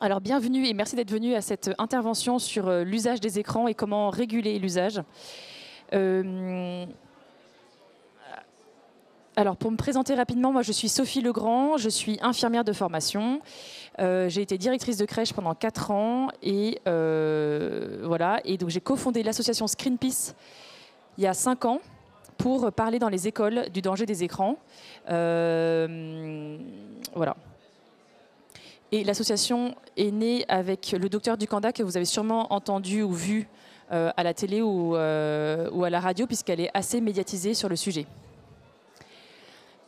Alors bienvenue et merci d'être venu à cette intervention sur l'usage des écrans et comment réguler l'usage. Alors pour me présenter rapidement, moi je suis Sophie Legrand, je suis infirmière de formation. J'ai été directrice de crèche pendant 4 ans et voilà. Et donc j'ai cofondé l'association Screenpeace il y a 5 ans pour parler dans les écoles du danger des écrans. Voilà. Et l'association est née avec le docteur Ducanda, que vous avez sûrement entendu ou vu à la télé ou à la radio, puisqu'elle est assez médiatisée sur le sujet.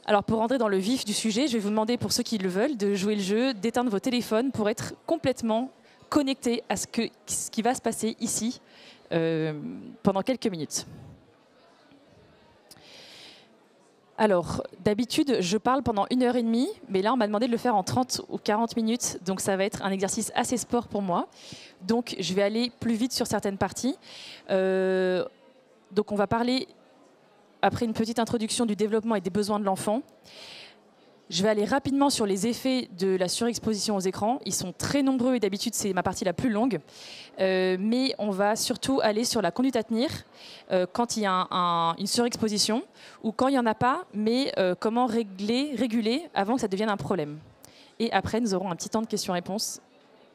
Alors pour rentrer dans le vif du sujet, je vais vous demander, pour ceux qui le veulent, de jouer le jeu, d'éteindre vos téléphones pour être complètement connectés à ce qui va se passer ici pendant quelques minutes. Alors, d'habitude, je parle pendant 1h30, mais là, on m'a demandé de le faire en 30 ou 40 minutes, donc ça va être un exercice assez sport pour moi. Donc, je vais aller plus vite sur certaines parties. Donc, on va parler, après une petite introduction, du développement et des besoins de l'enfant. Je vais aller rapidement sur les effets de la surexposition aux écrans. Ils sont très nombreux et d'habitude, c'est ma partie la plus longue. Mais on va surtout aller sur la conduite à tenir quand il y a une surexposition ou quand il n'y en a pas, mais comment réguler avant que ça devienne un problème. Et après, nous aurons un petit temps de questions-réponses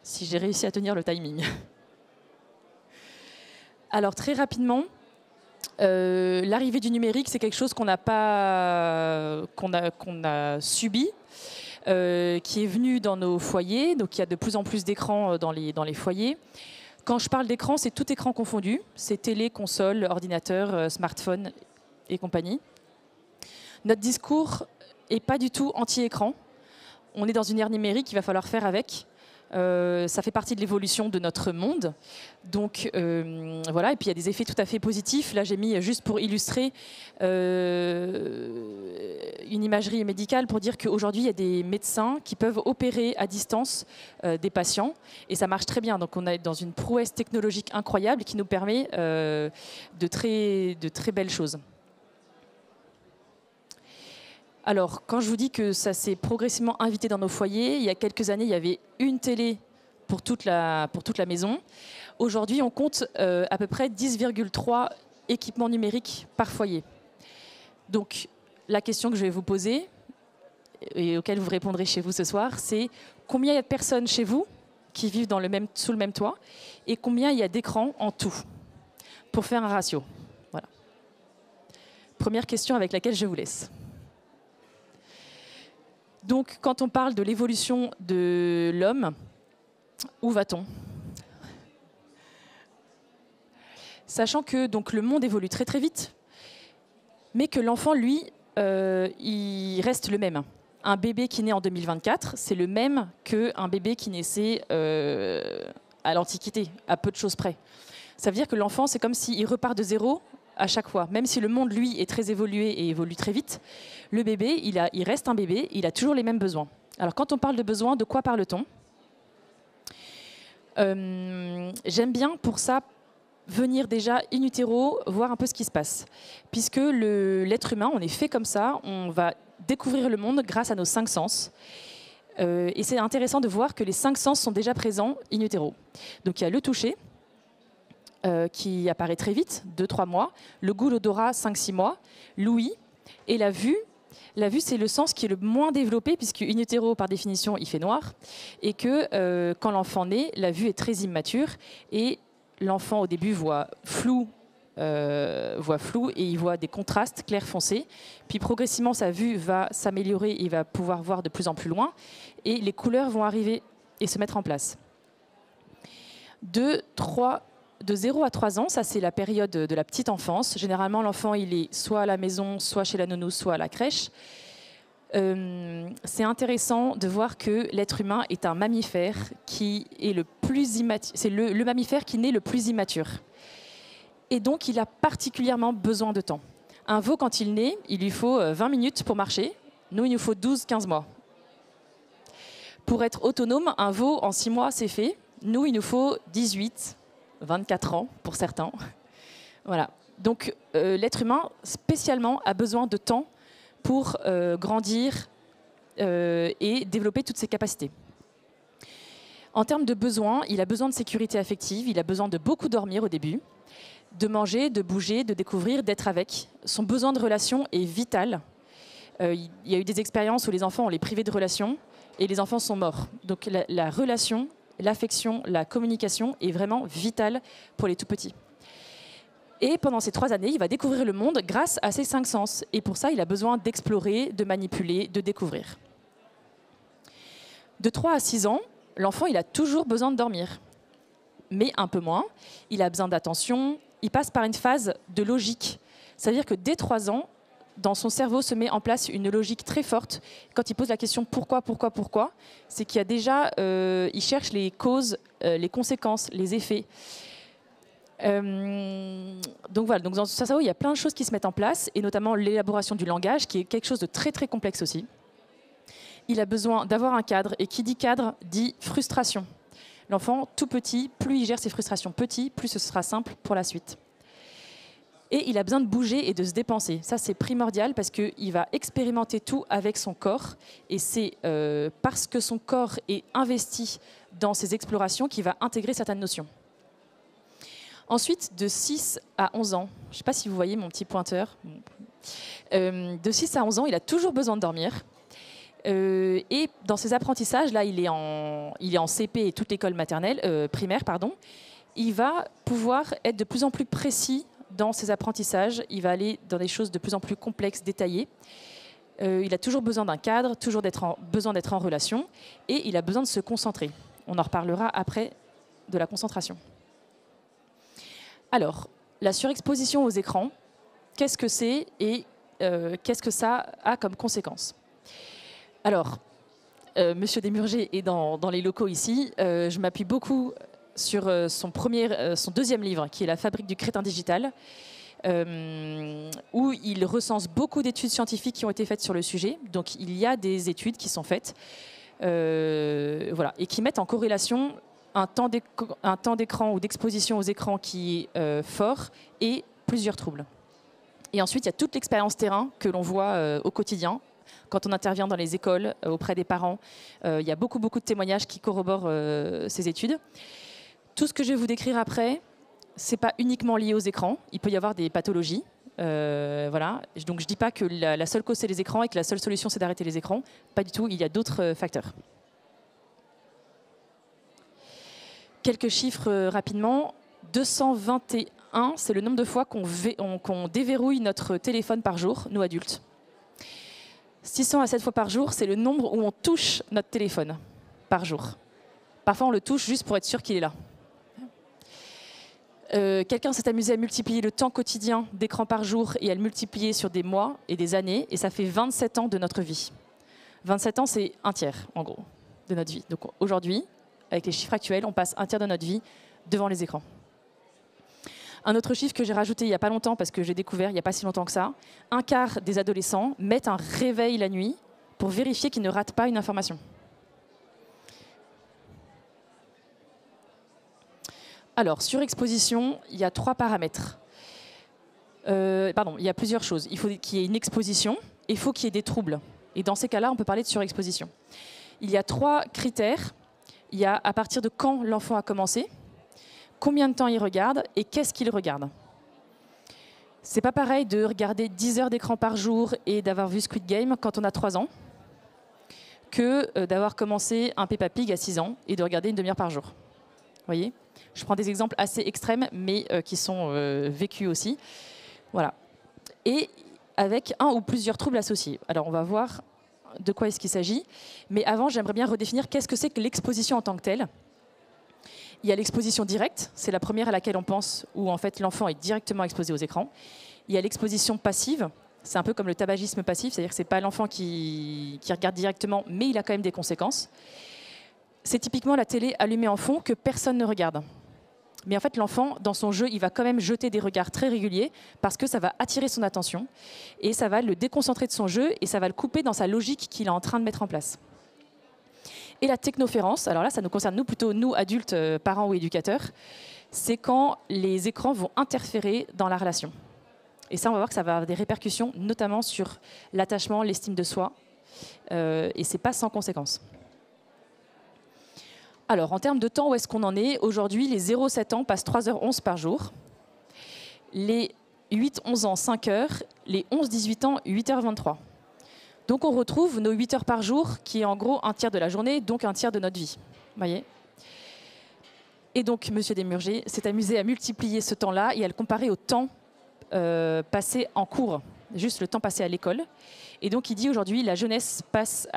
si j'ai réussi à tenir le timing. Alors, très rapidement, l'arrivée du numérique, c'est quelque chose qu'on a subi, qui est venu dans nos foyers. Donc, il y a de plus en plus d'écrans dans les foyers. Quand je parle d'écran, c'est tout écran confondu. C'est télé, console, ordinateur, smartphone et compagnie. Notre discours n'est pas du tout anti-écran. On est dans une ère numérique, il va falloir faire avec. Ça fait partie de l'évolution de notre monde. Donc voilà, et puis il y a des effets tout à fait positifs. Là, j'ai mis juste pour illustrer une imagerie médicale pour dire qu'aujourd'hui, il y a des médecins qui peuvent opérer à distance des patients. Et ça marche très bien. Donc on est dans une prouesse technologique incroyable qui nous permet de très belles choses. Alors, quand je vous dis que ça s'est progressivement invité dans nos foyers, il y a quelques années, il y avait une télé pour toute la maison. Aujourd'hui, on compte à peu près 10,3 équipements numériques par foyer. Donc, la question que je vais vous poser, et auquel vous répondrez chez vous ce soir, c'est combien il y a de personnes chez vous qui vivent sous le même toit et combien il y a d'écrans en tout, pour faire un ratio. Voilà. Première question avec laquelle je vous laisse. Donc, quand on parle de l'évolution de l'homme, où va-t-on? Sachant que donc, le monde évolue très très vite, mais que l'enfant, lui, il reste le même. Un bébé qui naît en 2024, c'est le même qu'un bébé qui naissait à l'Antiquité, à peu de choses près. Ça veut dire que l'enfant, c'est comme s'il repart de zéro à chaque fois. Même si le monde, lui, est très évolué et évolue très vite, le bébé, il reste un bébé, il a toujours les mêmes besoins. Alors, quand on parle de besoins, de quoi parle-t-on? J'aime bien, pour ça, venir déjà in utero, voir un peu ce qui se passe. Puisque l'être humain, on est fait comme ça, on va découvrir le monde grâce à nos 5 sens. Et c'est intéressant de voir que les 5 sens sont déjà présents in utero. Donc, il y a le toucher, qui apparaît très vite, 2-3 mois, le goût, l'odorat, 5-6 mois, l'ouïe et la vue. La vue, c'est le sens qui est le moins développé, puisque in utero, par définition, il fait noir, et que quand l'enfant naît, la vue est très immature, et l'enfant, au début, voit flou, et il voit des contrastes clair foncé, puis progressivement, sa vue va s'améliorer, il va pouvoir voir de plus en plus loin, et les couleurs vont arriver et se mettre en place. De 0 à 3 ans, ça c'est la période de la petite enfance. Généralement, l'enfant, il est soit à la maison, soit chez la nounou, soit à la crèche. C'est intéressant de voir que l'être humain est un mammifère qui est le plus immature. C'est le mammifère qui naît le plus immature. Et donc, il a particulièrement besoin de temps. Un veau, quand il naît, il lui faut 20 minutes pour marcher. Nous, il nous faut 12-15 mois. Pour être autonome, un veau, en 6 mois, c'est fait. Nous, il nous faut 18 24 ans pour certains. Voilà. Donc l'être humain, spécialement, a besoin de temps pour grandir et développer toutes ses capacités. En termes de besoins, il a besoin de sécurité affective, il a besoin de beaucoup dormir au début, de manger, de bouger, de découvrir, d'être avec. Son besoin de relation est vital. Il y a eu des expériences où les enfants, on les privait de relation et les enfants sont morts. Donc la relation, l'affection, la communication est vraiment vitale pour les tout petits. Et pendant ces 3 années, il va découvrir le monde grâce à ses 5 sens. Et pour ça, il a besoin d'explorer, de manipuler, de découvrir. De 3 à 6 ans, l'enfant, il a toujours besoin de dormir, mais un peu moins. Il a besoin d'attention. Il passe par une phase de logique. Ça veut dire que dès 3 ans, dans son cerveau se met en place une logique très forte. Quand il pose la question pourquoi, c'est qu'il y a déjà, il cherche les causes, les conséquences, les effets. Donc voilà, donc dans son cerveau, il y a plein de choses qui se mettent en place, et notamment l'élaboration du langage, qui est quelque chose de très très complexe aussi. Il a besoin d'avoir un cadre, et qui dit cadre dit frustration. L'enfant, tout petit, plus il gère ses frustrations petit, plus ce sera simple pour la suite. Et il a besoin de bouger et de se dépenser. Ça, c'est primordial parce qu'il va expérimenter tout avec son corps. Et c'est parce que son corps est investi dans ses explorations qu'il va intégrer certaines notions. Ensuite, de 6 à 11 ans, je ne sais pas si vous voyez mon petit pointeur, de 6 à 11 ans, il a toujours besoin de dormir. Et dans ses apprentissages, là, il est en CP et toute l'école maternelle, primaire, pardon, il va pouvoir être de plus en plus précis dans ses apprentissages. Il va aller dans des choses de plus en plus complexes, détaillées. Il a toujours besoin d'un cadre, toujours besoin d'être en relation, et il a besoin de se concentrer. On en reparlera après de la concentration. Alors, la surexposition aux écrans, qu'est-ce que c'est et qu'est-ce que ça a comme conséquence? Alors, Monsieur Desmurger est dans les locaux ici. Je m'appuie beaucoup sur son deuxième livre, qui est La fabrique du crétin digital, où il recense beaucoup d'études scientifiques qui ont été faites sur le sujet. Donc, il y a des études qui sont faites, voilà, et qui mettent en corrélation un temps d'écran ou d'exposition aux écrans qui est fort et plusieurs troubles. Et ensuite, il y a toute l'expérience terrain que l'on voit au quotidien. Quand on intervient dans les écoles, auprès des parents, il y a beaucoup de témoignages qui corroborent ces études. Tout ce que je vais vous décrire après, ce n'est pas uniquement lié aux écrans. Il peut y avoir des pathologies. Voilà. Donc je ne dis pas que la seule cause, c'est les écrans et que la seule solution, c'est d'arrêter les écrans. Pas du tout, il y a d'autres facteurs. Quelques chiffres rapidement. 221, c'est le nombre de fois qu'on déverrouille notre téléphone par jour, nous adultes. 600 à 7 fois par jour, c'est le nombre où on touche notre téléphone par jour. Parfois, on le touche juste pour être sûr qu'il est là. Quelqu'un s'est amusé à multiplier le temps quotidien d'écran par jour et à le multiplier sur des mois et des années, et ça fait 27 ans de notre vie. 27 ans, c'est un tiers, en gros, de notre vie. Donc aujourd'hui, avec les chiffres actuels, on passe un tiers de notre vie devant les écrans. Un autre chiffre que j'ai rajouté il n'y a pas longtemps, parce que j'ai découvert il n'y a pas si longtemps que ça, un quart des adolescents mettent un réveil la nuit pour vérifier qu'ils ne ratent pas une information. Alors, surexposition, il y a 3 paramètres. Il y a plusieurs choses. Il faut qu'il y ait une exposition et il faut qu'il y ait des troubles. Et dans ces cas-là, on peut parler de surexposition. Il y a 3 critères. Il y a à partir de quand l'enfant a commencé, combien de temps il regarde et qu'est-ce qu'il regarde. C'est pas pareil de regarder 10 heures d'écran par jour et d'avoir vu Squid Game quand on a 3 ans que d'avoir commencé un Peppa Pig à 6 ans et de regarder une demi-heure par jour. Vous voyez ? Je prends des exemples assez extrêmes, mais qui sont vécus aussi. Voilà. Et avec un ou plusieurs troubles associés. Alors, on va voir de quoi est-ce qu'il s'agit. Mais avant, j'aimerais bien redéfinir qu'est-ce que c'est que l'exposition en tant que telle. Il y a l'exposition directe, c'est la première à laquelle on pense, où en fait l'enfant est directement exposé aux écrans. Il y a l'exposition passive, c'est un peu comme le tabagisme passif, c'est-à-dire que ce n'est pas l'enfant qui regarde directement, mais il a quand même des conséquences. C'est typiquement la télé allumée en fond que personne ne regarde. Mais en fait, l'enfant, dans son jeu, il va quand même jeter des regards très réguliers parce que ça va attirer son attention et ça va le déconcentrer de son jeu et ça va le couper dans sa logique qu'il est en train de mettre en place. Et la technoférence, alors là, ça nous concerne nous, plutôt nous, adultes, parents ou éducateurs, c'est quand les écrans vont interférer dans la relation. Et ça, on va voir que ça va avoir des répercussions, notamment sur l'attachement, l'estime de soi, et c'est pas sans conséquence. Alors, en termes de temps, où est-ce qu'on en est? Aujourd'hui, les 0-7 ans passent 3h11 par jour. Les 8-11 ans, 5 heures. Les 11-18 ans, 8h23. Donc, on retrouve nos 8 heures par jour, qui est en gros un tiers de la journée, donc un tiers de notre vie. Vous voyez? Et donc, M. Desmurger s'est amusé à multiplier ce temps-là et à le comparer au temps passé en cours, juste le temps passé à l'école. Et donc, il dit aujourd'hui, la jeunesse passe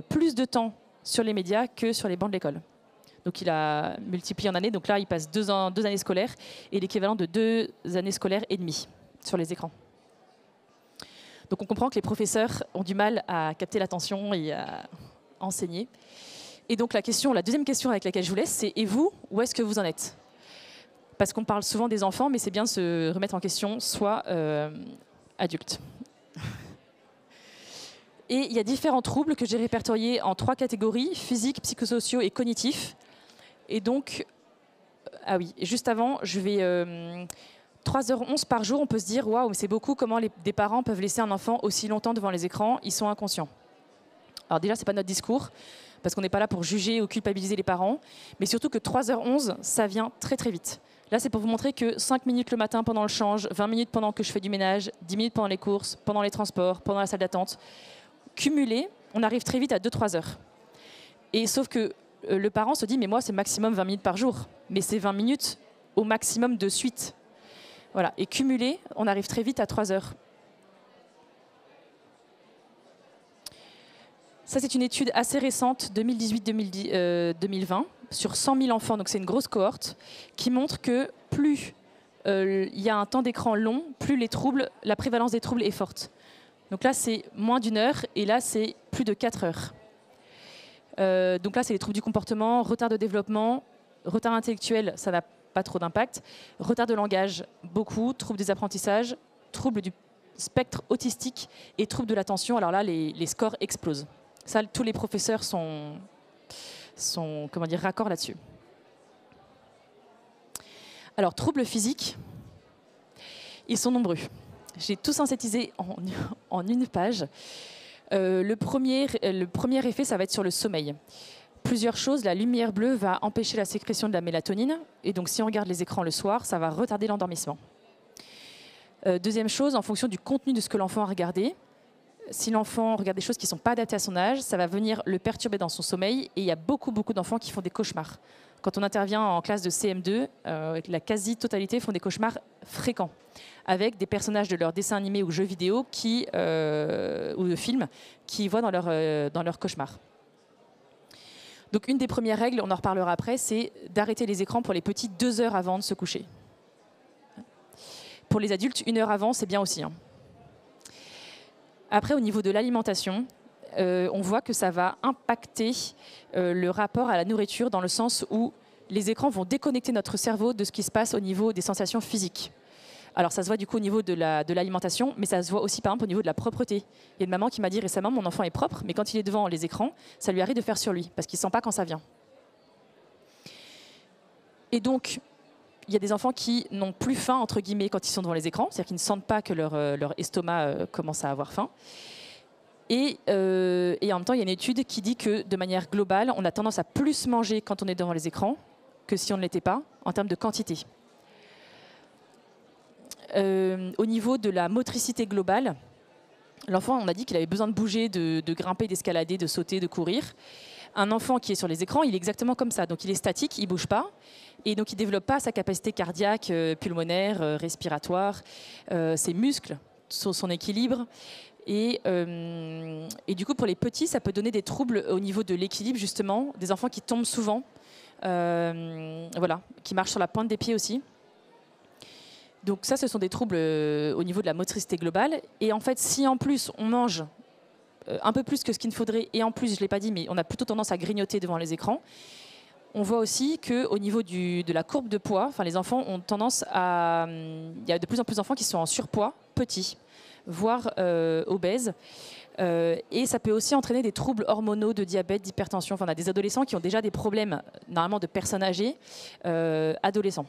plus de temps sur les médias que sur les bancs de l'école. Donc il a multiplié en années. Donc là, il passe 2 années scolaires et l'équivalent de 2 années scolaires et demie sur les écrans. Donc on comprend que les professeurs ont du mal à capter l'attention et à enseigner. Et donc la deuxième question avec laquelle je vous laisse, c'est « Et vous, où est-ce que vous en êtes ?» Parce qu'on parle souvent des enfants, mais c'est bien de se remettre en question, soit adulte. Et il y a différents troubles que j'ai répertoriés en 3 catégories, physiques, psychosociaux et cognitifs. Et donc, ah oui, juste avant, je vais 3h11 par jour, on peut se dire, waouh, mais c'est beaucoup, comment des parents peuvent laisser un enfant aussi longtemps devant les écrans, ils sont inconscients. Alors déjà, ce n'est pas notre discours, parce qu'on n'est pas là pour juger ou culpabiliser les parents, mais surtout que 3h11, ça vient très très vite. Là, c'est pour vous montrer que 5 minutes le matin pendant le change, 20 minutes pendant que je fais du ménage, 10 minutes pendant les courses, pendant les transports, pendant la salle d'attente, cumulé, on arrive très vite à 2-3 heures. Et sauf que le parent se dit, mais moi, c'est maximum 20 minutes par jour. Mais c'est 20 minutes au maximum de suite. Voilà. Et cumulé, on arrive très vite à 3 heures. Ça, c'est une étude assez récente, 2018-2020, sur 100 000 enfants. Donc, c'est une grosse cohorte qui montre que plus il y a un temps d'écran long, plus la prévalence des troubles est forte. Donc là, c'est moins d'1 heure et là, c'est plus de 4 heures. Donc là, c'est les troubles du comportement, retard de développement, retard intellectuel, ça n'a pas trop d'impact, retard de langage, beaucoup, troubles des apprentissages, troubles du spectre autistique et troubles de l'attention. Alors là, les scores explosent. Ça, tous les professeurs sont comment dire, raccords là-dessus. Alors, troubles physiques, ils sont nombreux. J'ai tout synthétisé en une page. Le premier effet, ça va être sur le sommeil. Plusieurs choses. La lumière bleue va empêcher la sécrétion de la mélatonine. Et donc, si on regarde les écrans le soir, ça va retarder l'endormissement. Deuxième chose, en fonction du contenu de ce que l'enfant a regardé, si l'enfant regarde des choses qui ne sont pas adaptées à son âge, ça va venir le perturber dans son sommeil. Et il y a beaucoup d'enfants qui font des cauchemars. Quand on intervient en classe de CM2, la quasi-totalité font des cauchemars fréquents, avec des personnages de leurs dessins animés ou jeux vidéo ou de films qu'ils voient dans leur cauchemar. Donc une des premières règles, on en reparlera après, c'est d'arrêter les écrans pour les petits 2 heures avant de se coucher. Pour les adultes, 1 heure avant, c'est bien aussi. Après, au niveau de l'alimentation, on voit que ça va impacter le rapport à la nourriture dans le sens où les écrans vont déconnecter notre cerveau de ce qui se passe au niveau des sensations physiques. Alors ça se voit du coup au niveau de l'alimentation, mais ça se voit aussi par exemple au niveau de la propreté. Il y a une maman qui m'a dit récemment, mon enfant est propre, mais quand il est devant les écrans, ça lui arrive de faire sur lui, parce qu'il ne sent pas quand ça vient. Et donc, il y a des enfants qui n'ont plus faim, entre guillemets, quand ils sont devant les écrans, c'est-à-dire qu'ils ne sentent pas que leur estomac commence à avoir faim. Et en même temps, il y a une étude qui dit que, de manière globale, on a tendance à plus manger quand on est devant les écrans que si on ne l'était pas, en termes de quantité. Au niveau de la motricité globale, l'enfant, on a dit qu'il avait besoin de bouger, de grimper, d'escalader, de sauter, de courir. Un enfant qui est sur les écrans, il est exactement comme ça. Donc il est statique, il ne bouge pas. Et donc il ne développe pas sa capacité cardiaque, pulmonaire, respiratoire, ses muscles, son équilibre. Et du coup, pour les petits, ça peut donner des troubles au niveau de l'équilibre, justement. Des enfants qui tombent souvent, voilà, qui marchent sur la pointe des pieds aussi. Donc ça, ce sont des troubles au niveau de la motricité globale. Et en fait, si en plus on mange un peu plus que ce qu'il ne faudrait, et en plus, je ne l'ai pas dit, mais on a plutôt tendance à grignoter devant les écrans, on voit aussi qu'au niveau de la courbe de poids, enfin, les enfants ont tendance à... Il y a de plus en plus d'enfants qui sont en surpoids, petits, voire obèses. Et ça peut aussi entraîner des troubles hormonaux, de diabète, d'hypertension. Enfin, on a des adolescents qui ont déjà des problèmes, normalement, de personnes âgées, adolescents.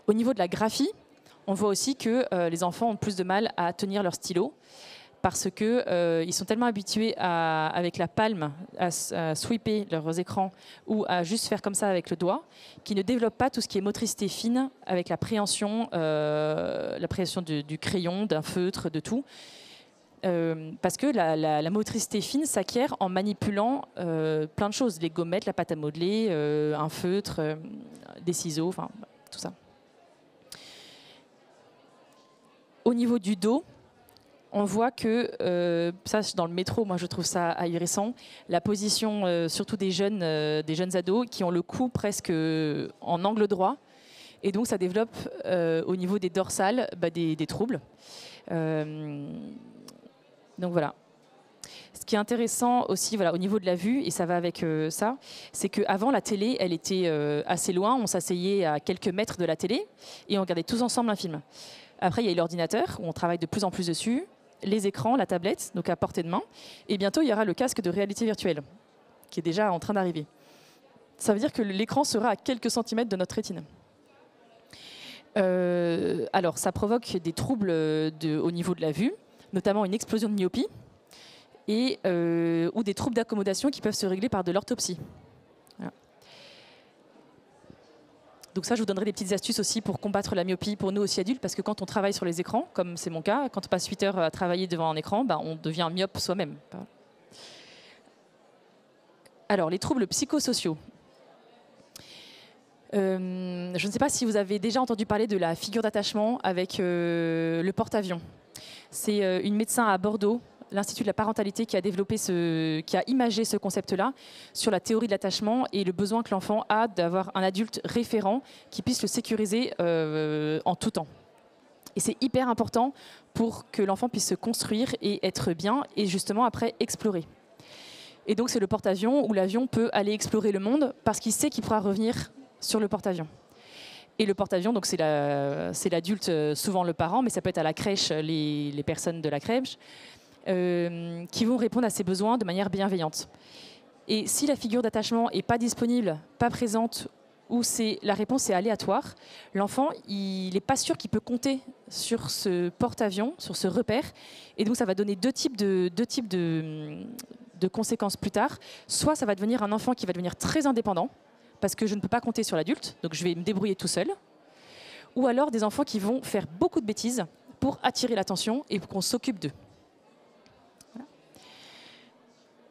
Au niveau de la graphie, on voit aussi que les enfants ont plus de mal à tenir leur stylo parce que ils sont tellement habitués avec la palme à sweeper leurs écrans ou à juste faire comme ça avec le doigt, qu'ils ne développent pas tout ce qui est motricité fine avec l'appréhension du crayon, d'un feutre, de tout. Parce que la motricité fine s'acquiert en manipulant plein de choses, les gommettes, la pâte à modeler, un feutre, des ciseaux, enfin tout ça. Au niveau du dos, on voit que, ça dans le métro, moi je trouve ça ahurissant, la position surtout des jeunes ados qui ont le cou presque en angle droit, et donc ça développe au niveau des dorsales des troubles. Donc voilà. Ce qui est intéressant aussi au niveau de la vue, et ça va avec ça, c'est qu'avant la télé, elle était assez loin, on s'asseyait à quelques mètres de la télé et on regardait tous ensemble un film. Après, il y a eu l'ordinateur, où on travaille de plus en plus dessus, les écrans, la tablette, donc à portée de main, et bientôt il y aura le casque de réalité virtuelle, qui est déjà en train d'arriver. Ça veut dire que l'écran sera à quelques centimètres de notre rétine. Alors, ça provoque des troubles au niveau de la vue, notamment une explosion de myopie, ou des troubles d'accommodation qui peuvent se régler par de l'orthopsie. Voilà. Donc ça, je vous donnerai des petites astuces aussi pour combattre la myopie pour nous aussi adultes, parce que quand on travaille sur les écrans, comme c'est mon cas, quand on passe 8 heures à travailler devant un écran, on devient myope soi-même. Alors, les troubles psychosociaux. Je ne sais pas si vous avez déjà entendu parler de la figure d'attachement avec le porte-avions. C'est une médecin à Bordeaux, l'Institut de la parentalité, qui a imagé ce concept-là sur la théorie de l'attachement et le besoin que l'enfant a d'avoir un adulte référent qui puisse le sécuriser en tout temps. Et c'est hyper important pour que l'enfant puisse se construire et être bien et justement après explorer. Et donc c'est le porte-avions où l'avion peut aller explorer le monde parce qu'il sait qu'il pourra revenir sur le porte-avions. Et le porte-avions, donc c'est l'adulte, souvent le parent, mais ça peut être à la crèche, les personnes de la crèche, qui vont répondre à ses besoins de manière bienveillante. Et si la figure d'attachement n'est pas disponible, pas présente, ou la réponse est aléatoire, l'enfant, il n'est pas sûr qu'il peut compter sur ce porte-avions, sur ce repère, et donc ça va donner deux types de conséquences plus tard. Soit ça va devenir un enfant qui va devenir très indépendant, parce que je ne peux pas compter sur l'adulte, donc je vais me débrouiller tout seul. Ou alors des enfants qui vont faire beaucoup de bêtises pour attirer l'attention et pour qu'on s'occupe d'eux. Voilà.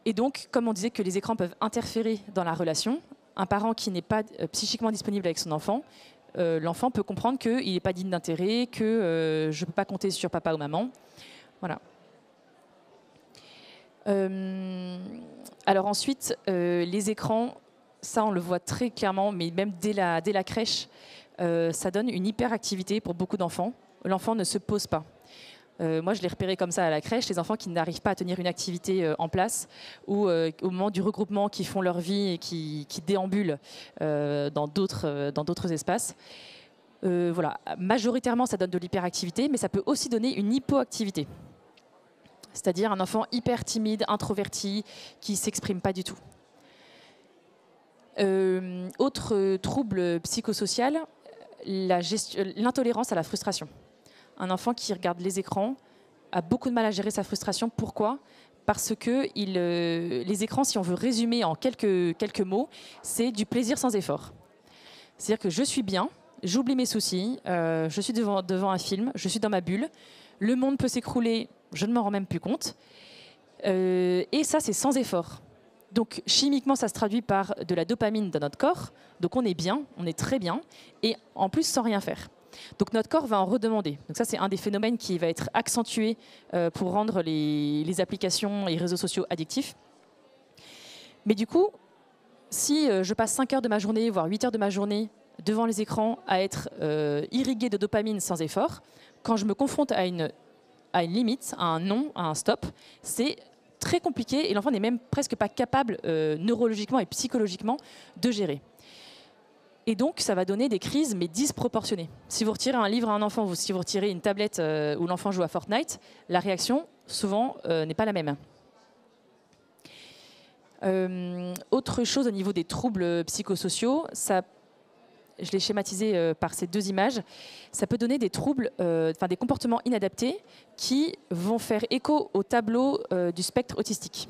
Et donc, comme on disait que les écrans peuvent interférer dans la relation, un parent qui n'est pas psychiquement disponible avec son enfant, l'enfant peut comprendre qu'il n'est pas digne d'intérêt, que je ne peux pas compter sur papa ou maman. Voilà. Alors ensuite, les écrans, ça on le voit très clairement, mais même dès la crèche, ça donne une hyperactivité pour beaucoup d'enfants. L'enfant ne se pose pas. Moi, je l'ai repéré comme ça à la crèche, les enfants qui n'arrivent pas à tenir une activité en place ou au moment du regroupement, qui font leur vie et qui déambulent dans d'autres espaces. Voilà. Majoritairement, ça donne de l'hyperactivité, mais ça peut aussi donner une hypoactivité. C'est-à-dire un enfant hyper timide, introverti, qui ne s'exprime pas du tout. Autre trouble psychosocial, l'intolérance à la frustration. Un enfant qui regarde les écrans a beaucoup de mal à gérer sa frustration. Pourquoi ? Parce que les écrans, si on veut résumer en quelques mots, c'est du plaisir sans effort. C'est-à-dire que je suis bien, j'oublie mes soucis, je suis devant un film, je suis dans ma bulle, le monde peut s'écrouler, je ne m'en rends même plus compte. Et ça, c'est sans effort. Donc chimiquement, ça se traduit par de la dopamine dans notre corps. Donc on est bien, on est très bien, et en plus sans rien faire. Donc notre corps va en redemander. Donc ça, c'est un des phénomènes qui va être accentué pour rendre les applications et les réseaux sociaux addictifs. Mais du coup, si je passe 5 heures de ma journée, voire 8 heures de ma journée devant les écrans à être irrigué de dopamine sans effort, quand je me confronte à une limite, à un non, à un stop, c'est très compliqué et l'enfant n'est même presque pas capable neurologiquement et psychologiquement de gérer. Et donc, ça va donner des crises, mais disproportionnées. Si vous retirez un livre à un enfant, ou si vous retirez une tablette où l'enfant joue à Fortnite, la réaction, souvent, n'est pas la même. Autre chose au niveau des troubles psychosociaux, je l'ai schématisé par ces 2 images, ça peut donner des troubles, des comportements inadaptés qui vont faire écho au tableau du spectre autistique.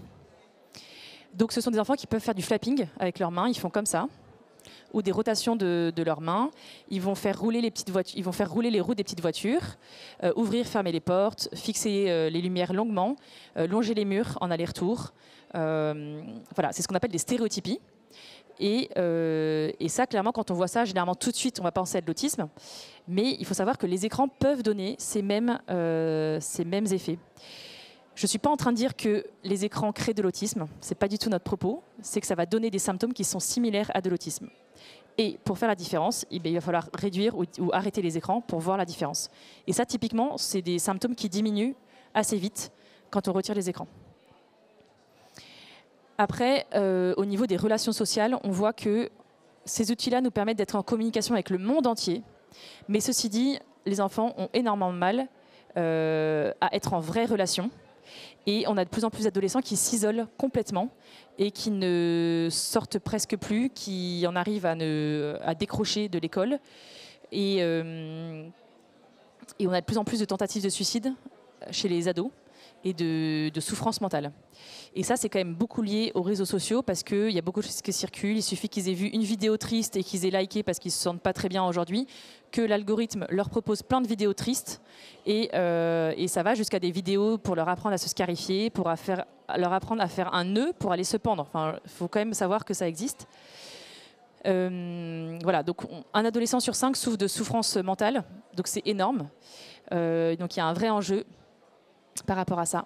Donc ce sont des enfants qui peuvent faire du flapping avec leurs mains, ils font comme ça, ou des rotations de leurs mains. Ils vont faire rouler les roues des petites voitures, ouvrir, fermer les portes, fixer les lumières longuement, longer les murs en aller-retour. Voilà, c'est ce qu'on appelle des stéréotypies. Et ça, clairement, quand on voit ça, généralement tout de suite, on va penser à de l'autisme. Mais il faut savoir que les écrans peuvent donner ces mêmes effets. Je ne suis pas en train de dire que les écrans créent de l'autisme. Ce n'est pas du tout notre propos. C'est que ça va donner des symptômes qui sont similaires à de l'autisme. Et pour faire la différence, il va falloir réduire ou arrêter les écrans pour voir la différence. Et ça, typiquement, c'est des symptômes qui diminuent assez vite quand on retire les écrans. Après, au niveau des relations sociales, on voit que ces outils-là nous permettent d'être en communication avec le monde entier. Mais ceci dit, les enfants ont énormément de mal à être en vraie relation. Et on a de plus en plus d'adolescents qui s'isolent complètement et qui ne sortent presque plus, qui en arrivent à décrocher de l'école. Et on a de plus en plus de tentatives de suicide chez les ados et de souffrance mentale. Et ça, c'est quand même beaucoup lié aux réseaux sociaux parce qu'il y a beaucoup de choses qui circulent. Il suffit qu'ils aient vu une vidéo triste et qu'ils aient liké parce qu'ils ne se sentent pas très bien aujourd'hui, que l'algorithme leur propose plein de vidéos tristes. Et ça va jusqu'à des vidéos pour leur apprendre à se scarifier, pour leur apprendre à faire un nœud pour aller se pendre. Enfin, il faut quand même savoir que ça existe. Voilà, donc un adolescent sur 5 souffre de souffrance mentale, donc c'est énorme. Donc il y a un vrai enjeu par rapport à ça.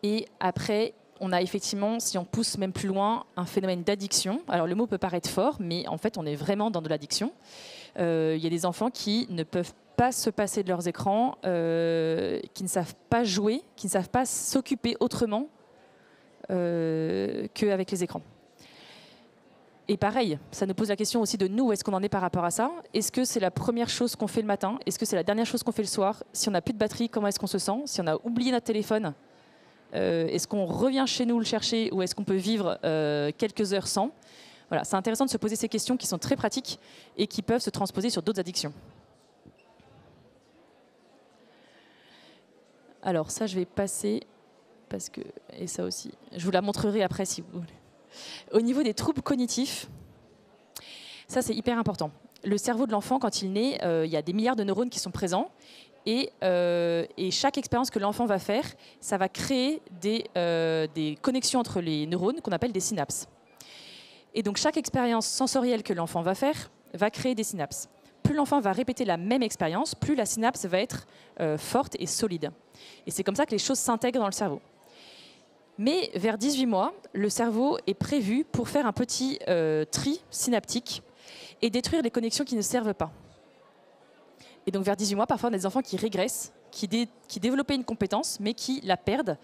Et après, on a effectivement, si on pousse même plus loin, un phénomène d'addiction. Alors le mot peut paraître fort, mais en fait, on est vraiment dans de l'addiction. Il y a des enfants qui ne peuvent pas se passer de leurs écrans, qui ne savent pas jouer, qui ne savent pas s'occuper autrement qu'avec les écrans. Et pareil, ça nous pose la question aussi de nous, où est-ce qu'on en est par rapport à ça? Est-ce que c'est la première chose qu'on fait le matin? Est-ce que c'est la dernière chose qu'on fait le soir? Si on n'a plus de batterie, comment est-ce qu'on se sent? Si on a oublié notre téléphone, est-ce qu'on revient chez nous le chercher ou est-ce qu'on peut vivre quelques heures sans? Voilà, c'est intéressant de se poser ces questions qui sont très pratiques et qui peuvent se transposer sur d'autres addictions. Alors ça, je vais passer, parce que, et ça aussi, je vous la montrerai après si vous voulez. Au niveau des troubles cognitifs, ça c'est hyper important. Le cerveau de l'enfant, quand il naît, il y a des milliards de neurones qui sont présents. Et chaque expérience que l'enfant va faire, ça va créer des connexions entre les neurones qu'on appelle des synapses. Et donc chaque expérience sensorielle que l'enfant va faire va créer des synapses. Plus l'enfant va répéter la même expérience, plus la synapse va être forte et solide. Et c'est comme ça que les choses s'intègrent dans le cerveau. Mais vers 18 mois, le cerveau est prévu pour faire un petit tri synaptique et détruire les connexions qui ne servent pas. Et donc vers 18 mois, parfois on a des enfants qui régressent, qui développaient une compétence, mais qui la perdent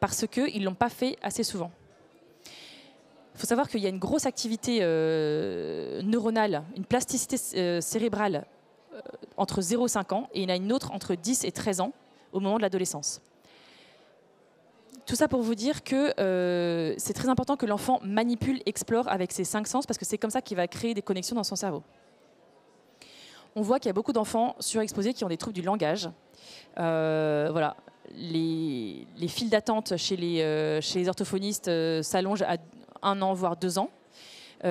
parce qu'ils ne l'ont pas fait assez souvent. Il faut savoir qu'il y a une grosse activité neuronale, une plasticité cérébrale entre 0 et 5 ans, et il y en a une autre entre 10 et 13 ans, au moment de l'adolescence. Tout ça pour vous dire que c'est très important que l'enfant manipule, explore avec ses 5 sens, parce que c'est comme ça qu'il va créer des connexions dans son cerveau. On voit qu'il y a beaucoup d'enfants surexposés qui ont des troubles du langage. Voilà. Les files d'attente chez les orthophonistes s'allongent à 1 an, voire 2 ans,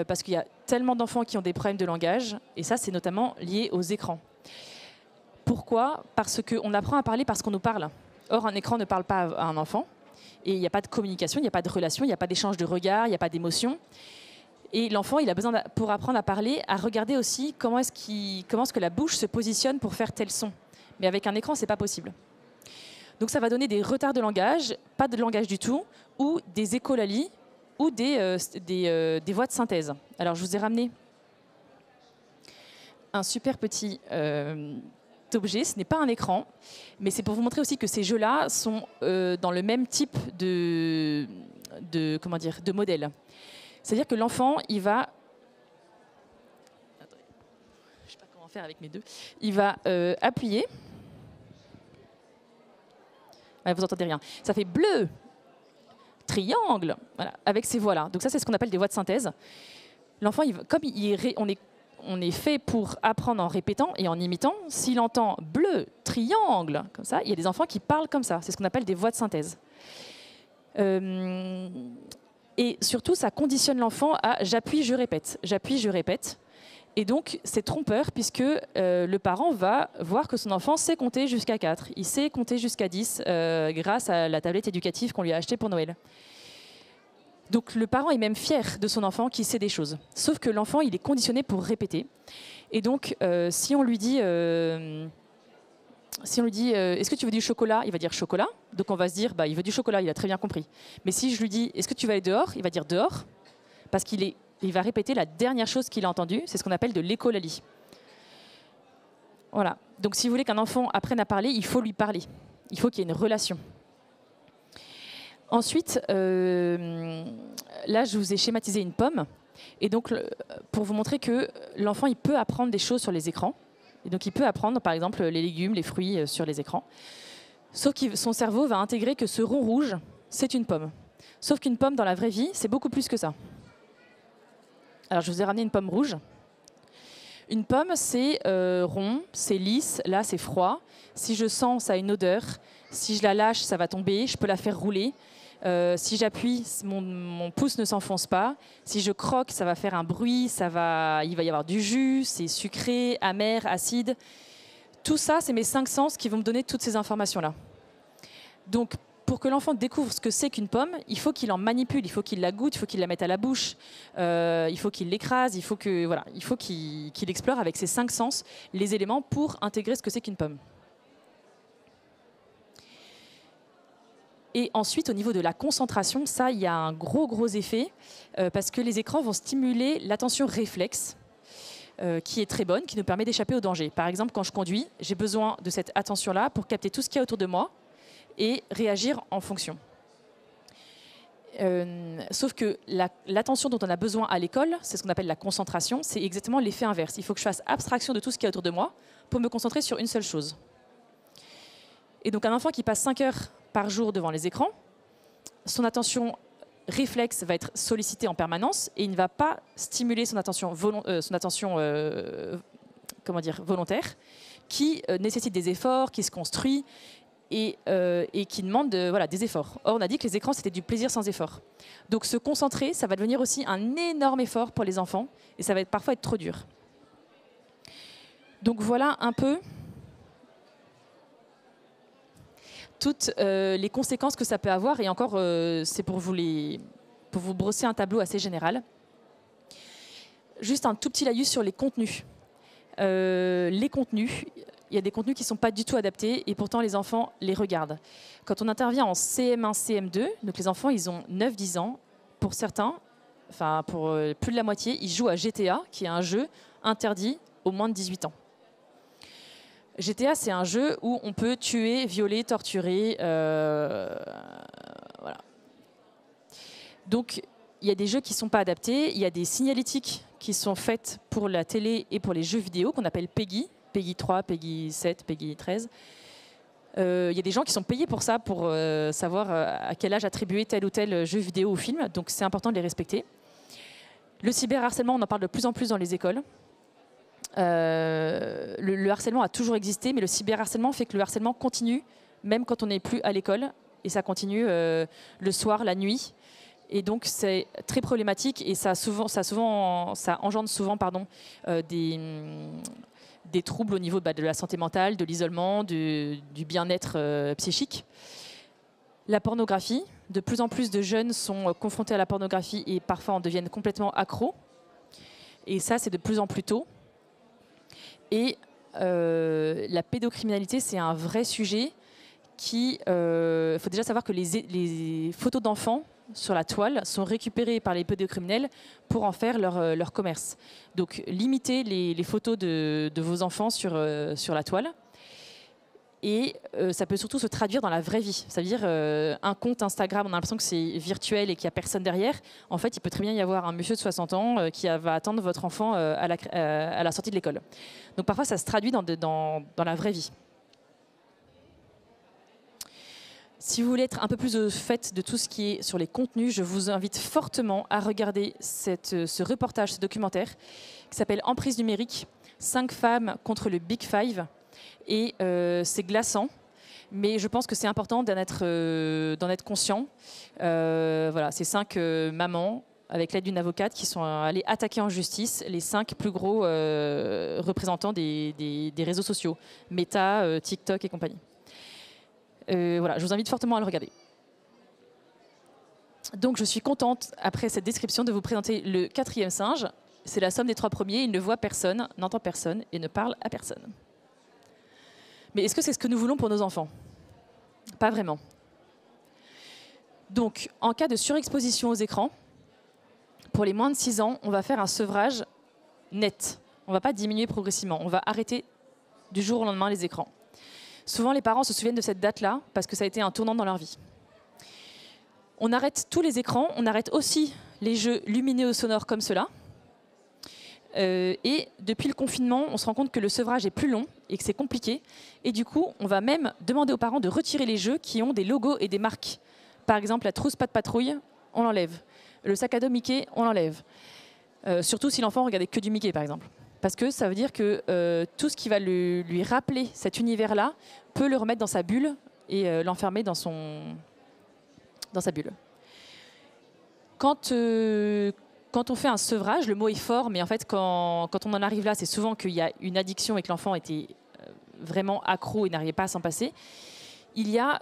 parce qu'il y a tellement d'enfants qui ont des problèmes de langage, et ça, c'est notamment lié aux écrans. Pourquoi? Parce qu'on apprend à parler parce qu'on nous parle. Or, un écran ne parle pas à un enfant, et il n'y a pas de communication, il n'y a pas de relation, il n'y a pas d'échange de regard, il n'y a pas d'émotion. Et l'enfant, il a besoin, pour apprendre à parler, à regarder aussi comment est-ce que la bouche se positionne pour faire tel son. Mais avec un écran, ce n'est pas possible. Donc ça va donner des retards de langage, pas de langage du tout, ou des écholalies, ou des voix de synthèse. Alors je vous ai ramené un super petit objet, ce n'est pas un écran, mais c'est pour vous montrer aussi que ces jeux-là sont dans le même type de modèle. C'est-à-dire que l'enfant, il va... Je ne sais pas comment faire avec mes deux. Il va appuyer. Ouais, vous n'entendez rien. Ça fait bleu, triangle, voilà, avec ces voix-là. Donc ça, c'est ce qu'on appelle des voix de synthèse. L'enfant, comme on est fait pour apprendre en répétant et en imitant. S'il entend bleu, triangle, comme ça, il y a des enfants qui parlent comme ça. C'est ce qu'on appelle des voix de synthèse. Et surtout, ça conditionne l'enfant à j'appuie, je répète. J'appuie, je répète. Et donc, c'est trompeur puisque le parent va voir que son enfant sait compter jusqu'à 4. Il sait compter jusqu'à 10 grâce à la tablette éducative qu'on lui a achetée pour Noël. Donc, le parent est même fier de son enfant qui sait des choses. Sauf que l'enfant, il est conditionné pour répéter. Et donc, si on lui dit est-ce que tu veux du chocolat, il va dire chocolat. Donc, on va se dire il veut du chocolat, il a très bien compris. Mais si je lui dis est-ce que tu vas aller dehors, il va dire dehors parce qu'il va répéter la dernière chose qu'il a entendue. C'est ce qu'on appelle de l'écholalie. Voilà. Donc, si vous voulez qu'un enfant apprenne à parler, il faut lui parler. Il faut qu'il y ait une relation. Ensuite, là, je vous ai schématisé une pomme. Et donc, pour vous montrer que l'enfant, il peut apprendre des choses sur les écrans. Et donc, il peut apprendre, par exemple, les légumes, les fruits sur les écrans. Sauf que son cerveau va intégrer que ce rond rouge, c'est une pomme. Sauf qu'une pomme, dans la vraie vie, c'est beaucoup plus que ça. Alors, je vous ai ramené une pomme rouge. Une pomme, c'est rond, c'est lisse, là, c'est froid. Si je sens, ça a une odeur. Si je la lâche, ça va tomber. Je peux la faire rouler. Si j'appuie, mon pouce ne s'enfonce pas. Si je croque, ça va faire un bruit. Il va y avoir du jus, c'est sucré, amer, acide. Tout ça, c'est mes 5 sens qui vont me donner toutes ces informations-là. Donc, pour que l'enfant découvre ce que c'est qu'une pomme, il faut qu'il en manipule, il faut qu'il la goûte, il faut qu'il la mette à la bouche, il faut qu'il l'écrase, il faut qu'il explore avec ses 5 sens les éléments pour intégrer ce que c'est qu'une pomme. Et ensuite, au niveau de la concentration, ça, il y a un gros effet parce que les écrans vont stimuler l'attention réflexe qui est très bonne, qui nous permet d'échapper au danger. Par exemple, quand je conduis, j'ai besoin de cette attention-là pour capter tout ce qu'il y a autour de moi et réagir en fonction. Sauf que l'attention dont on a besoin à l'école, c'est ce qu'on appelle la concentration, c'est exactement l'effet inverse. Il faut que je fasse abstraction de tout ce qu'il y a autour de moi pour me concentrer sur une seule chose. Et donc un enfant qui passe 5 heures par jour devant les écrans, son attention réflexe va être sollicitée en permanence et il ne va pas stimuler son attention, volontaire qui nécessite des efforts, qui se construit et qui demande des efforts. Or, on a dit que les écrans, c'était du plaisir sans effort. Donc se concentrer, ça va devenir aussi un énorme effort pour les enfants et ça va parfois être trop dur. Donc voilà un peu toutes les conséquences que ça peut avoir. Et encore, c'est pour vous brosser un tableau assez général. Juste un tout petit laïus sur les contenus. Les contenus, il y a des contenus qui ne sont pas du tout adaptés et pourtant les enfants les regardent. Quand on intervient en CM1, CM2, donc les enfants, ils ont 9-10 ans. Pour certains, enfin pour plus de la moitié, ils jouent à GTA, qui est un jeu interdit aux moins de 18 ans. GTA, c'est un jeu où on peut tuer, violer, torturer. Voilà. Donc, il y a des jeux qui ne sont pas adaptés. Il y a des signalétiques qui sont faites pour la télé et pour les jeux vidéo, qu'on appelle PEGI. PEGI 3, PEGI 7, PEGI 13. Il y a des gens qui sont payés pour ça, pour savoir à quel âge attribuer tel ou tel jeu vidéo ou film. Donc, c'est important de les respecter. Le cyberharcèlement, on en parle de plus en plus dans les écoles. Le harcèlement a toujours existé, mais le cyberharcèlement fait que le harcèlement continue, même quand on n'est plus à l'école, et ça continue le soir, la nuit. Et donc c'est très problématique et ça engendre souvent des troubles au niveau de la santé mentale, de l'isolement, du bien-être psychique. La pornographie, de plus en plus de jeunes sont confrontés à la pornographie et parfois en deviennent complètement accros. Et ça, c'est de plus en plus tôt. Et la pédocriminalité, c'est un vrai sujet il faut déjà savoir que les photos d'enfants sur la toile sont récupérées par les pédocriminels pour en faire leur commerce. Donc, limitez les photos de vos enfants sur la toile. Et ça peut surtout se traduire dans la vraie vie. C'est-à-dire un compte Instagram, on a l'impression que c'est virtuel et qu'il n'y a personne derrière. En fait, il peut très bien y avoir un monsieur de 60 ans qui va attendre votre enfant à la sortie de l'école. Donc parfois, ça se traduit dans la vraie vie. Si vous voulez être un peu plus au fait de tout ce qui est sur les contenus, je vous invite fortement à regarder ce reportage, ce documentaire, qui s'appelle Emprise numérique, 5 femmes contre le Big Five. Et c'est glaçant, mais je pense que c'est important d'en être conscient. Voilà, c'est 5 mamans, avec l'aide d'une avocate, qui sont allées attaquer en justice les 5 plus gros représentants des réseaux sociaux, Meta, TikTok et compagnie. Voilà, je vous invite fortement à le regarder. Donc je suis contente, après cette description, de vous présenter le 4e singe. C'est la somme des 3 premiers. Il ne voit personne, n'entend personne et ne parle à personne. Mais est-ce que c'est ce que nous voulons pour nos enfants? Pas vraiment. Donc, en cas de surexposition aux écrans, pour les moins de 6 ans, on va faire un sevrage net. On ne va pas diminuer progressivement. On va arrêter du jour au lendemain les écrans. Souvent, les parents se souviennent de cette date-là parce que ça a été un tournant dans leur vie. On arrête tous les écrans, on arrête aussi les jeux lumineux ou sonores comme cela. Et depuis le confinement, on se rend compte que le sevrage est plus long et que c'est compliqué. Et du coup, on va même demander aux parents de retirer les jeux qui ont des logos et des marques. Par exemple, la trousse pas de patrouille, on l'enlève. Le sac à dos Mickey, on l'enlève. Surtout si l'enfant regardait que du Mickey, par exemple. Parce que ça veut dire que tout ce qui va lui rappeler cet univers-là peut le remettre dans sa bulle et l'enfermer dans sa bulle. Quand on fait un sevrage, le mot est fort, mais en fait, quand on en arrive là, c'est souvent qu'il y a une addiction et que l'enfant était vraiment accro et n'arrivait pas à s'en passer. Il y a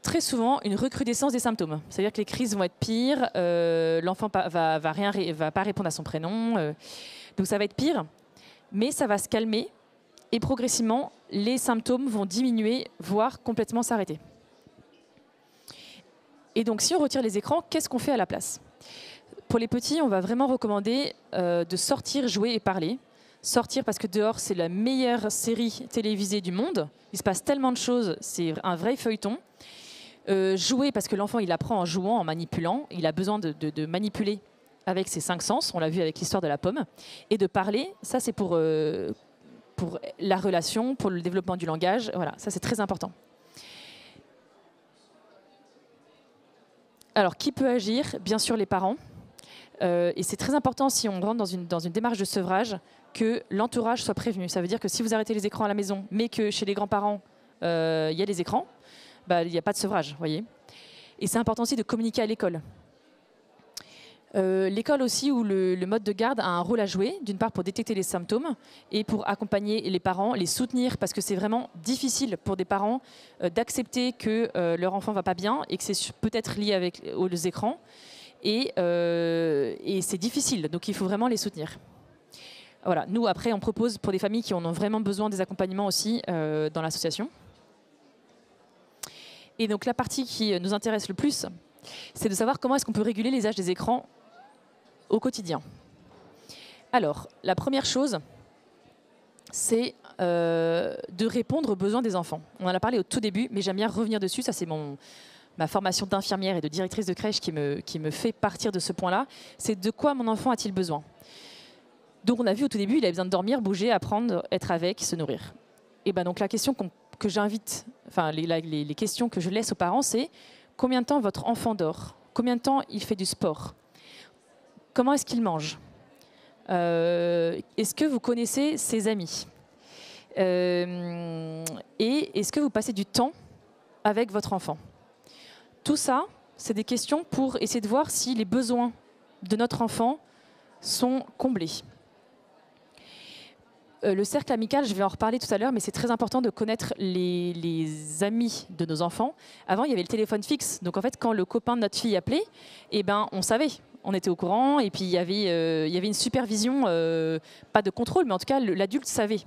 très souvent une recrudescence des symptômes. C'est-à-dire que les crises vont être pires, l'enfant va pas répondre à son prénom, donc ça va être pire. Mais ça va se calmer et progressivement, les symptômes vont diminuer, voire complètement s'arrêter. Et donc, si on retire les écrans, qu'est-ce qu'on fait à la place? Pour les petits, on va vraiment recommander de sortir, jouer et parler. Sortir parce que dehors, c'est la meilleure série télévisée du monde. Il se passe tellement de choses, c'est un vrai feuilleton. Jouer parce que l'enfant, il apprend en jouant, en manipulant. Il a besoin de manipuler avec ses 5 sens, on l'a vu avec l'histoire de la pomme, et de parler, ça c'est pour la relation, pour le développement du langage, voilà, ça c'est très important. Alors, qui peut agir? Bien sûr les parents, et c'est très important si on rentre dans une démarche de sevrage, que l'entourage soit prévenu. Ça veut dire que si vous arrêtez les écrans à la maison, mais que chez les grands-parents, il y a les écrans, bah, il n'y a pas de sevrage, voyez. Et c'est important aussi de communiquer à l'école. L'école aussi, où le mode de garde a un rôle à jouer, d'une part pour détecter les symptômes et pour accompagner les parents, les soutenir, parce que c'est vraiment difficile pour des parents d'accepter que leur enfant ne va pas bien et que c'est peut-être lié aux écrans. Et c'est difficile, donc il faut vraiment les soutenir. Voilà. Nous, après, on propose pour des familles qui en ont vraiment besoin des accompagnements aussi dans l'association. Et donc la partie qui nous intéresse le plus, c'est de savoir comment est-ce qu'on peut réguler les âges des écrans au quotidien. Alors, la première chose, c'est de répondre aux besoins des enfants. On en a parlé au tout début, mais j'aime bien revenir dessus. Ça, c'est ma formation d'infirmière et de directrice de crèche qui me fait partir de ce point-là. C'est de quoi mon enfant a-t-il besoin? Donc, on a vu au tout début, il a besoin de dormir, bouger, apprendre, être avec, se nourrir. Et ben donc, la question que j'invite, enfin, les questions que je laisse aux parents, c'est combien de temps votre enfant dort? Combien de temps il fait du sport? Comment est-ce qu'il mange? Est-ce que vous connaissez ses amis? Et est-ce que vous passez du temps avec votre enfant? Tout ça, c'est des questions pour essayer de voir si les besoins de notre enfant sont comblés. Le cercle amical, je vais en reparler tout à l'heure, mais c'est très important de connaître les amis de nos enfants. Avant, il y avait le téléphone fixe. Donc en fait, quand le copain de notre fille appelait, eh ben, on savait. On était au courant et puis il y avait une supervision, pas de contrôle, mais en tout cas, l'adulte savait.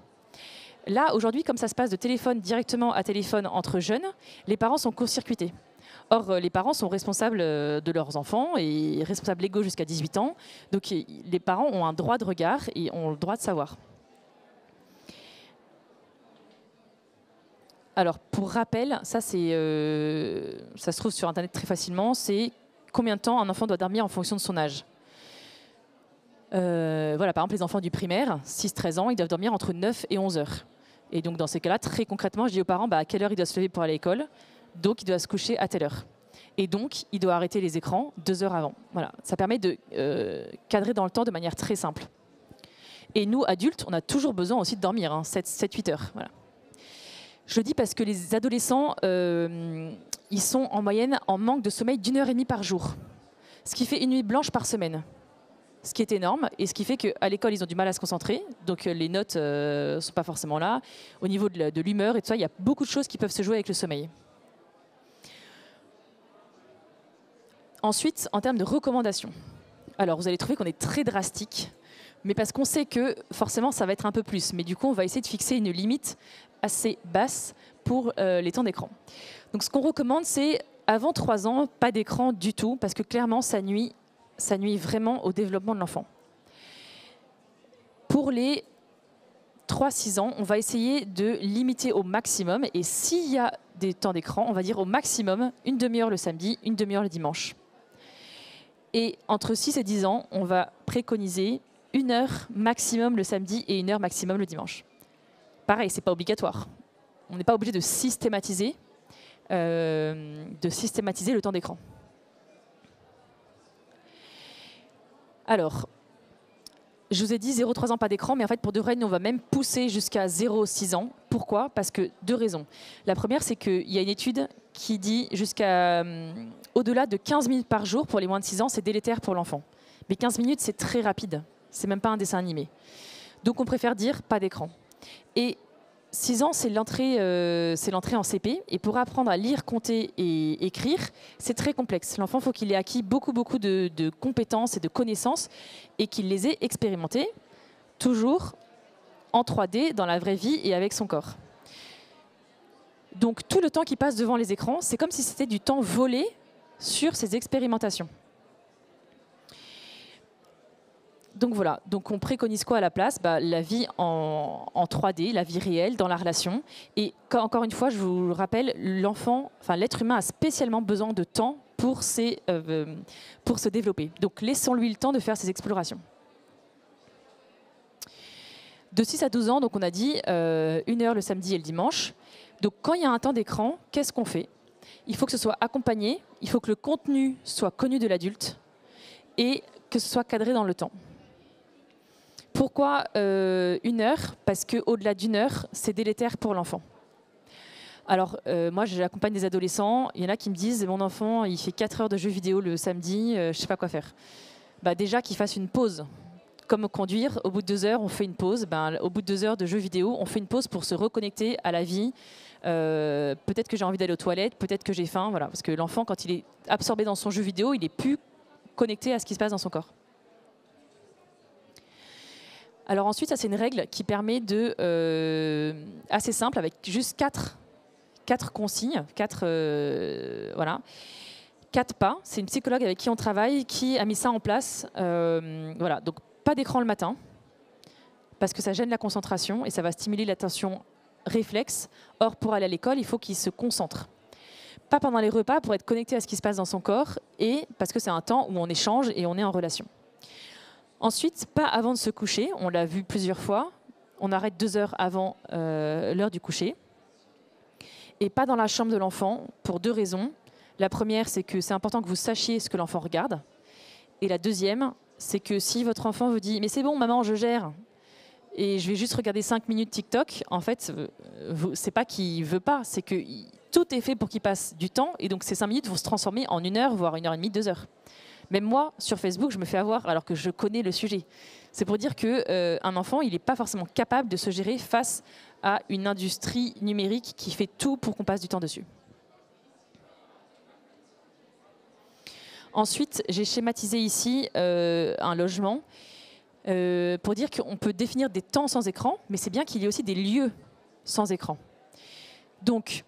Là, aujourd'hui, comme ça se passe de téléphone directement à téléphone entre jeunes, les parents sont court-circuités. Or, les parents sont responsables de leurs enfants et responsables légaux jusqu'à 18 ans. Donc les parents ont un droit de regard et ont le droit de savoir. Alors, pour rappel, ça se trouve sur Internet très facilement, c'est combien de temps un enfant doit dormir en fonction de son âge. Voilà, par exemple, les enfants du primaire, 6-13 ans, ils doivent dormir entre 9 et 11 heures. Et donc, dans ces cas-là, très concrètement, je dis aux parents à quelle heure ils doivent se lever pour aller à l'école, Donc, il doit se coucher à telle heure. Et donc, il doit arrêter les écrans 2 heures avant. Voilà. Ça permet de cadrer dans le temps de manière très simple. Et nous, adultes, on a toujours besoin aussi de dormir, 7-8 heures. Voilà. Je le dis parce que les adolescents, ils sont en moyenne en manque de sommeil d'1h30 par jour. Ce qui fait une nuit blanche par semaine. Ce qui est énorme et ce qui fait qu'à l'école, ils ont du mal à se concentrer. Donc les notes ne sont pas forcément là. Au niveau de l'humeur et tout ça, il y a beaucoup de choses qui peuvent se jouer avec le sommeil. Ensuite, en termes de recommandations. Alors, vous allez trouver qu'on est très drastique, mais parce qu'on sait que forcément, ça va être un peu plus. Mais du coup, on va essayer de fixer une limite assez basse pour les temps d'écran. Donc, ce qu'on recommande, c'est avant 3 ans, pas d'écran du tout, parce que clairement, ça nuit vraiment au développement de l'enfant. Pour les 3-6 ans, on va essayer de limiter au maximum. Et s'il y a des temps d'écran, on va dire au maximum une demi-heure le samedi, une demi-heure le dimanche. Et entre 6 et 10 ans, on va préconiser 1 heure maximum le samedi et 1 heure maximum le dimanche. Pareil, ce n'est pas obligatoire. On n'est pas obligé de systématiser le temps d'écran. Alors, je vous ai dit 0-3 ans, pas d'écran, mais en fait, pour de vrai, nous, on va même pousser jusqu'à 0-6 ans. Pourquoi? Parce que 2 raisons. La première, c'est qu'il y a une étude qui dit jusqu'à au-delà de 15 minutes par jour pour les moins de 6 ans, c'est délétère pour l'enfant. Mais 15 minutes, c'est très rapide. C'est même pas un dessin animé. Donc, on préfère dire pas d'écran. Et 6 ans, c'est l'entrée en CP. Et pour apprendre à lire, compter et écrire, c'est très complexe. L'enfant, il faut qu'il ait acquis beaucoup de compétences et de connaissances et qu'il les ait expérimentées, toujours en 3D, dans la vraie vie et avec son corps. Donc, tout le temps qu'il passe devant les écrans, c'est comme si c'était du temps volé sur ces expérimentations. Donc voilà, donc on préconise quoi à la place? La vie en 3D, la vie réelle, dans la relation. Et encore une fois, je vous le rappelle, l'être humain a spécialement besoin de temps pour se développer. Donc laissons-lui le temps de faire ses explorations. De 6 à 12 ans, donc on a dit 1 heure le samedi et le dimanche. Donc quand il y a un temps d'écran, qu'est-ce qu'on fait? Il faut que ce soit accompagné, il faut que le contenu soit connu de l'adulte et que ce soit cadré dans le temps. Pourquoi 1 heure? Parce qu'au-delà d'1 heure, c'est délétère pour l'enfant. Alors, moi, j'accompagne des adolescents. Il y en a qui me disent « Mon enfant, il fait 4 heures de jeux vidéo le samedi, je ne sais pas quoi faire. » Déjà, qu'il fasse une pause. Comme conduire, au bout de 2 heures, on fait une pause. Au bout de 2 heures de jeux vidéo, on fait une pause pour se reconnecter à la vie. Peut-être que j'ai envie d'aller aux toilettes, peut-être que j'ai faim. Voilà. Parce que l'enfant, quand il est absorbé dans son jeu vidéo, il n'est plus connecté à ce qui se passe dans son corps. Alors ensuite, ça c'est une règle qui permet assez simple, avec juste 4 consignes, 4 pas. C'est une psychologue avec qui on travaille qui a mis ça en place. Voilà, donc pas d'écran le matin, parce que ça gêne la concentration et ça va stimuler l'attention réflexe. Or, pour aller à l'école, il faut qu'il se concentre. Pas pendant les repas pour être connecté à ce qui se passe dans son corps et parce que c'est un temps où on échange et on est en relation. Ensuite, pas avant de se coucher, on l'a vu plusieurs fois, on arrête 2 heures avant l'heure du coucher. Et pas dans la chambre de l'enfant, pour 2 raisons. La première, c'est que c'est important que vous sachiez ce que l'enfant regarde. Et la deuxième, c'est que si votre enfant vous dit « mais c'est bon maman, je gère » et je vais juste regarder 5 minutes TikTok, en fait, c'est pas qu'il veut pas, c'est que tout est fait pour qu'il passe du temps. Et donc ces 5 minutes vont se transformer en 1 heure, voire 1h30, 2 heures. Même moi, sur Facebook, je me fais avoir alors que je connais le sujet. C'est pour dire qu'un enfant, il n'est pas forcément capable de se gérer face à une industrie numérique qui fait tout pour qu'on passe du temps dessus. Ensuite, j'ai schématisé ici un logement pour dire qu'on peut définir des temps sans écran, mais c'est bien qu'il y ait aussi des lieux sans écran. Donc,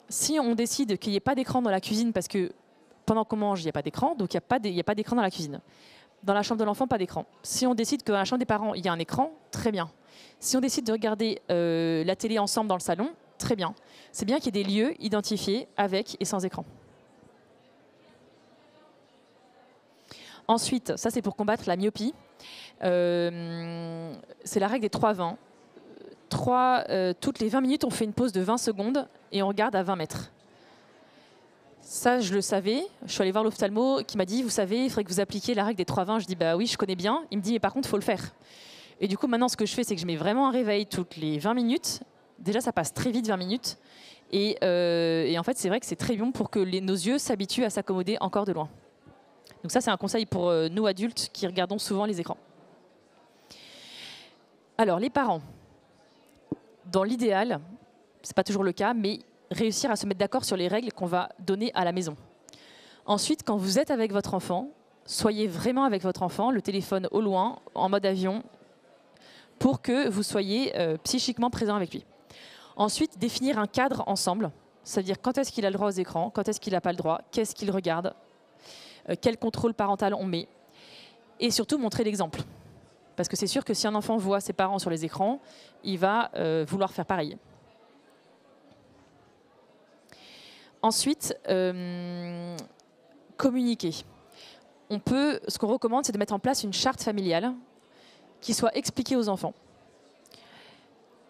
si on décide qu'il n'y ait pas d'écran dans la cuisine parce que pendant qu'on mange, il n'y a pas d'écran, donc il n'y a pas d'écran dans la cuisine. Dans la chambre de l'enfant, pas d'écran. Si on décide que dans la chambre des parents, il y a un écran, très bien. Si on décide de regarder la télé ensemble dans le salon, très bien. C'est bien qu'il y ait des lieux identifiés avec et sans écran. Ensuite, ça c'est pour combattre la myopie. C'est la règle des 3-20. Toutes les 20 minutes, on fait une pause de 20 secondes et on regarde à 20 mètres. Ça, je le savais. Je suis allée voir l'ophtalmo qui m'a dit, vous savez, il faudrait que vous appliquiez la règle des 3-20. Je dis, bah oui, je connais bien. Il me dit, mais par contre, il faut le faire. Et du coup, maintenant, ce que je fais, c'est que je mets vraiment un réveil toutes les 20 minutes. Déjà, ça passe très vite, 20 minutes. Et en fait, c'est vrai que c'est très bon pour que nos yeux s'habituent à s'accommoder encore de loin. Donc ça, c'est un conseil pour nous adultes qui regardons souvent les écrans. Alors, les parents, dans l'idéal, ce n'est pas toujours le cas, mais réussir à se mettre d'accord sur les règles qu'on va donner à la maison. Ensuite, quand vous êtes avec votre enfant, soyez vraiment avec votre enfant, le téléphone au loin, en mode avion, pour que vous soyez psychiquement présent avec lui. Ensuite, définir un cadre ensemble, c'est-à-dire quand est-ce qu'il a le droit aux écrans, quand est-ce qu'il n'a pas le droit, qu'est-ce qu'il regarde, quel contrôle parental on met, et surtout montrer l'exemple. Parce que c'est sûr que si un enfant voit ses parents sur les écrans, il va vouloir faire pareil. Ensuite, communiquer. Ce qu'on recommande, c'est de mettre en place une charte familiale qui soit expliquée aux enfants.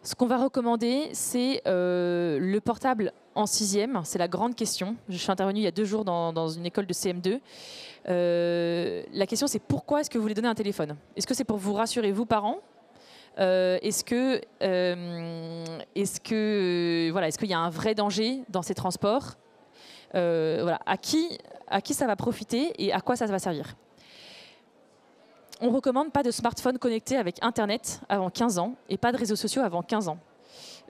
Ce qu'on va recommander, c'est le portable en 6e. C'est la grande question. Je suis intervenue il y a 2 jours dans une école de CM2. La question, c'est pourquoi est-ce que vous voulez donner un téléphone? Est-ce que c'est pour vous rassurer, vous, parents? Est-ce qu'il y a un vrai danger dans ces transports? Voilà. À qui ça va profiter et à quoi ça va servir? On ne recommande pas de smartphone connecté avec Internet avant 15 ans et pas de réseaux sociaux avant 15 ans.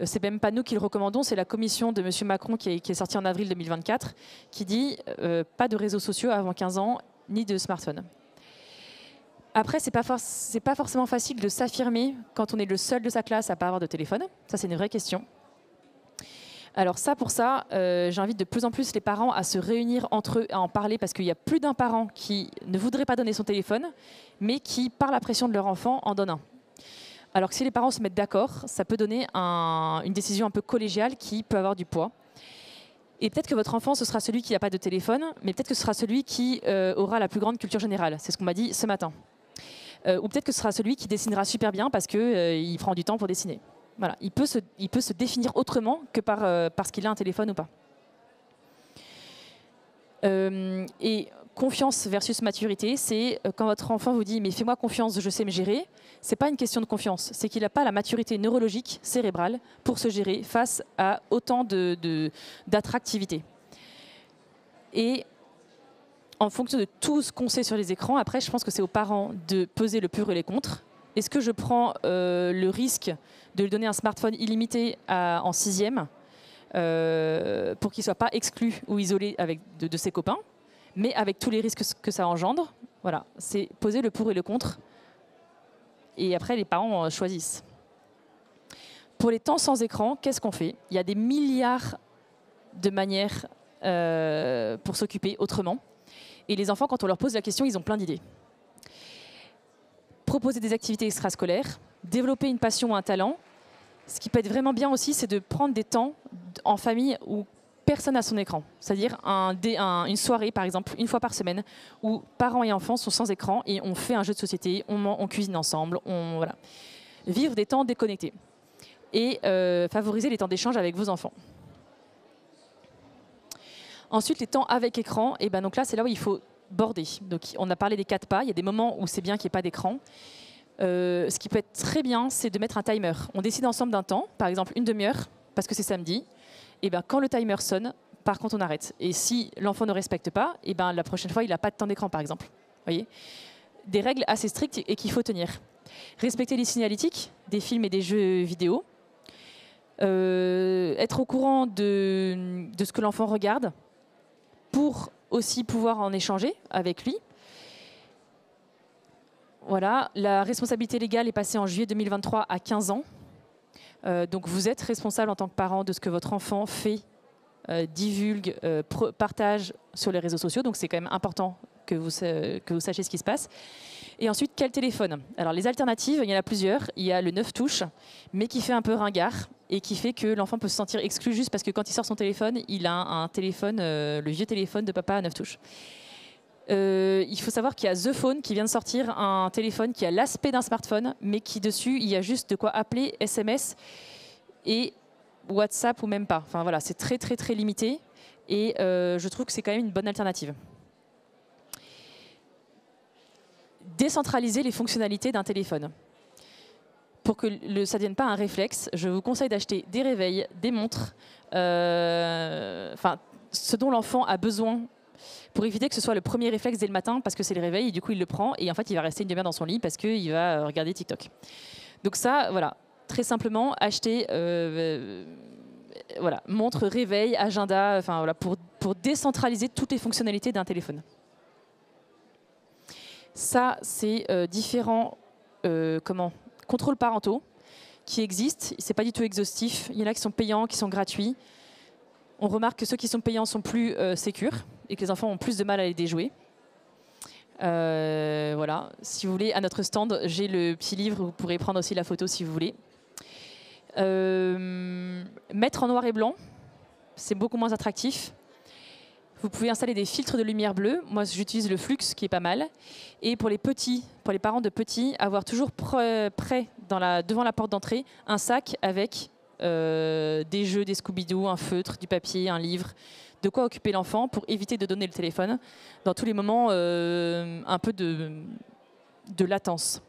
C'est même pas nous qui le recommandons, c'est la commission de M. Macron qui est sortie en avril 2024 qui dit pas de réseaux sociaux avant 15 ans ni de smartphone. Après, c'est pas forcément facile de s'affirmer quand on est le seul de sa classe à ne pas avoir de téléphone. Ça, c'est une vraie question. Alors pour ça, j'invite de plus en plus les parents à se réunir entre eux, à en parler, parce qu'il y a plus d'un parent qui ne voudrait pas donner son téléphone, mais qui, par la pression de leur enfant, en donne un. Alors que si les parents se mettent d'accord, ça peut donner une décision un peu collégiale qui peut avoir du poids. Et peut-être que votre enfant, ce sera celui qui n'a pas de téléphone, mais peut-être que ce sera celui qui aura la plus grande culture générale. C'est ce qu'on m'a dit ce matin. Ou peut-être que ce sera celui qui dessinera super bien parce qu'il prend du temps pour dessiner. Voilà, il peut se définir autrement que parce qu'il a un téléphone ou pas. Et confiance versus maturité, c'est quand votre enfant vous dit « mais fais-moi confiance, je sais me gérer », ce n'est pas une question de confiance, c'est qu'il n'a pas la maturité neurologique, cérébrale, pour se gérer face à autant d'attractivité. Et en fonction de tout ce qu'on sait sur les écrans, après, je pense que c'est aux parents de peser le pour et les contre. Est-ce que je prends le risque de lui donner un smartphone illimité en 6e pour qu'il ne soit pas exclu ou isolé de ses copains, mais avec tous les risques que ça engendre? Voilà, c'est poser le pour et le contre. Et après, les parents choisissent. Pour les temps sans écran, qu'est-ce qu'on fait? Il y a des milliards de manières pour s'occuper autrement. Et les enfants, quand on leur pose la question, ils ont plein d'idées. Proposer des activités extrascolaires, développer une passion ou un talent. Ce qui peut être vraiment bien aussi, c'est de prendre des temps en famille où personne n'a son écran. C'est-à-dire une soirée, par exemple, une fois par semaine, où parents et enfants sont sans écran et on fait un jeu de société, on cuisine ensemble, voilà. Vivre des temps déconnectés. Et favoriser les temps d'échange avec vos enfants. Ensuite, les temps avec écran, et donc là, c'est là où il faut border. Donc, on a parlé des 4 pas. Il y a des moments où c'est bien qu'il n'y ait pas d'écran. Ce qui peut être très bien, c'est de mettre un timer. On décide ensemble d'un temps, par exemple une demi-heure, parce que c'est samedi. Et quand le timer sonne, par contre, on arrête. Et si l'enfant ne respecte pas, la prochaine fois, il n'a pas de temps d'écran, par exemple. Voyez, des règles assez strictes et qu'il faut tenir. Respecter les signalétiques des films et des jeux vidéo. Être au courant de ce que l'enfant regarde pour aussi pouvoir en échanger avec lui. Voilà, la responsabilité légale est passée en juillet 2023 à 15 ans. Donc vous êtes responsable en tant que parent de ce que votre enfant fait, divulgue, partage sur les réseaux sociaux. Donc c'est quand même important que vous sachiez ce qui se passe. Et ensuite, quel téléphone? Alors les alternatives, il y en a plusieurs. Il y a le 9 touches, mais qui fait un peu ringard et qui fait que l'enfant peut se sentir exclu juste parce que quand il sort son téléphone, il a un téléphone, le vieux téléphone de papa à 9 touches. Il faut savoir qu'il y a The Phone qui vient de sortir un téléphone qui a l'aspect d'un smartphone, mais qui dessus, il y a juste de quoi appeler, SMS et WhatsApp ou même pas. Enfin voilà, c'est très très très limité. Et je trouve que c'est quand même une bonne alternative. Décentraliser les fonctionnalités d'un téléphone. Pour que ça ne devienne pas un réflexe, je vous conseille d'acheter des réveils, des montres, ce dont l'enfant a besoin pour éviter que ce soit le premier réflexe dès le matin parce que c'est le réveil et du coup il le prend et en fait il va rester une demi-heure dans son lit parce qu'il va regarder TikTok. Donc ça, voilà, très simplement, acheter montre, réveil, agenda, pour décentraliser toutes les fonctionnalités d'un téléphone. Ça, c'est différents contrôles parentaux qui existent. Ce n'est pas du tout exhaustif. Il y en a qui sont payants, qui sont gratuits. On remarque que ceux qui sont payants sont plus sécures et que les enfants ont plus de mal à les déjouer. Voilà. Si vous voulez, à notre stand, j'ai le petit livre. Vous pourrez prendre aussi la photo si vous voulez. Mettre en noir et blanc, c'est beaucoup moins attractif. Vous pouvez installer des filtres de lumière bleue. Moi, j'utilise le Flux, qui est pas mal. Et pour les petits, pour les parents de petits, avoir toujours prêt devant la porte d'entrée un sac avec des jeux, des Scooby-Doo, un feutre, du papier, un livre, de quoi occuper l'enfant pour éviter de donner le téléphone dans tous les moments un peu de latence.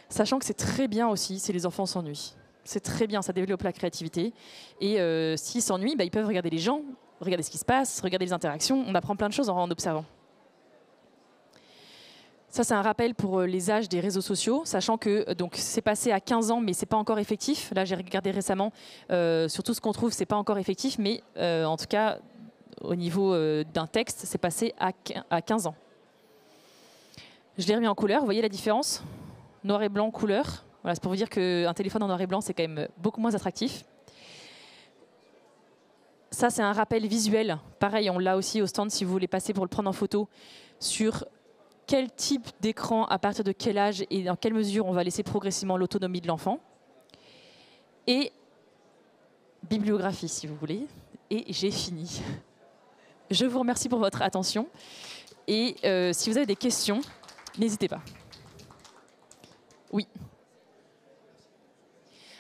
Sachant que c'est très bien aussi si les enfants s'ennuient. C'est très bien, ça développe la créativité. Et s'ils s'ennuient, ils peuvent regarder les gens, regarder ce qui se passe, regarder les interactions. On apprend plein de choses en observant. Ça, c'est un rappel pour les âges des réseaux sociaux, sachant que c'est passé à 15 ans, mais ce n'est pas encore effectif. Là, j'ai regardé récemment, sur tout ce qu'on trouve, ce n'est pas encore effectif, mais en tout cas, au niveau d'un texte, c'est passé à 15 ans. Je l'ai remis en couleur, vous voyez la différence? Noir et blanc, couleur. Voilà, c'est pour vous dire qu'un téléphone en noir et blanc, c'est quand même beaucoup moins attractif. Ça, c'est un rappel visuel. Pareil, on l'a aussi au stand si vous voulez passer pour le prendre en photo sur quel type d'écran, à partir de quel âge et dans quelle mesure on va laisser progressivement l'autonomie de l'enfant. Et bibliographie, si vous voulez. Et j'ai fini. Je vous remercie pour votre attention. Et si vous avez des questions, n'hésitez pas. Oui.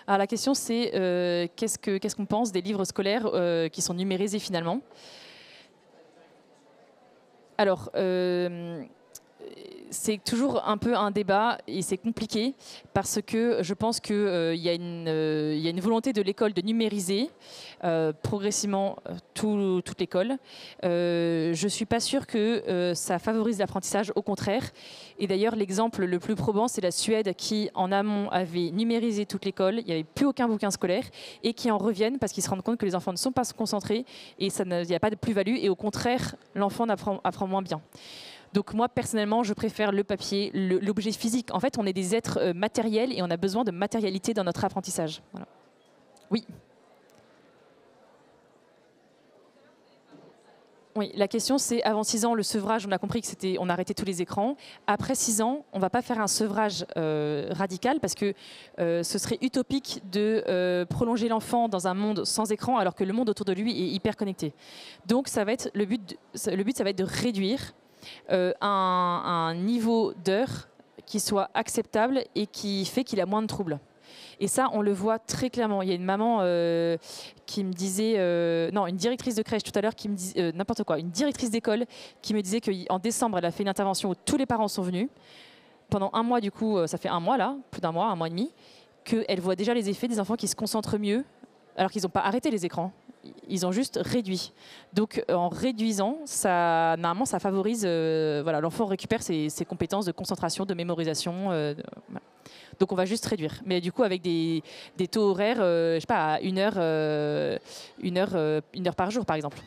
Alors la question, c'est qu'est-ce qu'on pense des livres scolaires qui sont numérisés finalement? Alors, c'est toujours un peu un débat et c'est compliqué parce que je pense qu'il y a une volonté de l'école de numériser progressivement toute l'école. Je ne suis pas sûre que ça favorise l'apprentissage, au contraire. Et d'ailleurs, l'exemple le plus probant, c'est la Suède qui, en amont, avait numérisé toute l'école. Il n'y avait plus aucun bouquin scolaire et qui en reviennent parce qu'ils se rendent compte que les enfants ne sont pas concentrés et il n'y a pas de plus-value. Et au contraire, l'enfant apprend moins bien. Donc moi, personnellement, je préfère le papier, l'objet physique. En fait, on est des êtres matériels et on a besoin de matérialité dans notre apprentissage. Voilà. Oui. Oui, la question c'est, avant 6 ans, le sevrage, on a compris qu'on arrêtait tous les écrans. Après 6 ans, on ne va pas faire un sevrage radical parce que ce serait utopique de prolonger l'enfant dans un monde sans écran alors que le monde autour de lui est hyper connecté. Donc ça va être, le but, ça va être de réduire un niveau d'heure qui soit acceptable et qui fait qu'il a moins de troubles. Et ça, on le voit très clairement. Il y a une maman qui me disait, non, une directrice de crèche tout à l'heure qui me disait, n'importe quoi, une directrice d'école qui me disait qu'en décembre, elle a fait une intervention où tous les parents sont venus. Pendant un mois, du coup, ça fait un mois là, plus d'un mois, un mois et demi, qu'elle voit déjà les effets des enfants qui se concentrent mieux, alors qu'ils n'ont pas arrêté les écrans. Ils ont juste réduit. Donc, en réduisant, normalement, ça favorise... voilà, l'enfant récupère ses compétences de concentration, de mémorisation. Voilà. Donc, on va juste réduire. Mais du coup, avec des taux horaires, je sais pas, à une heure par jour, par exemple.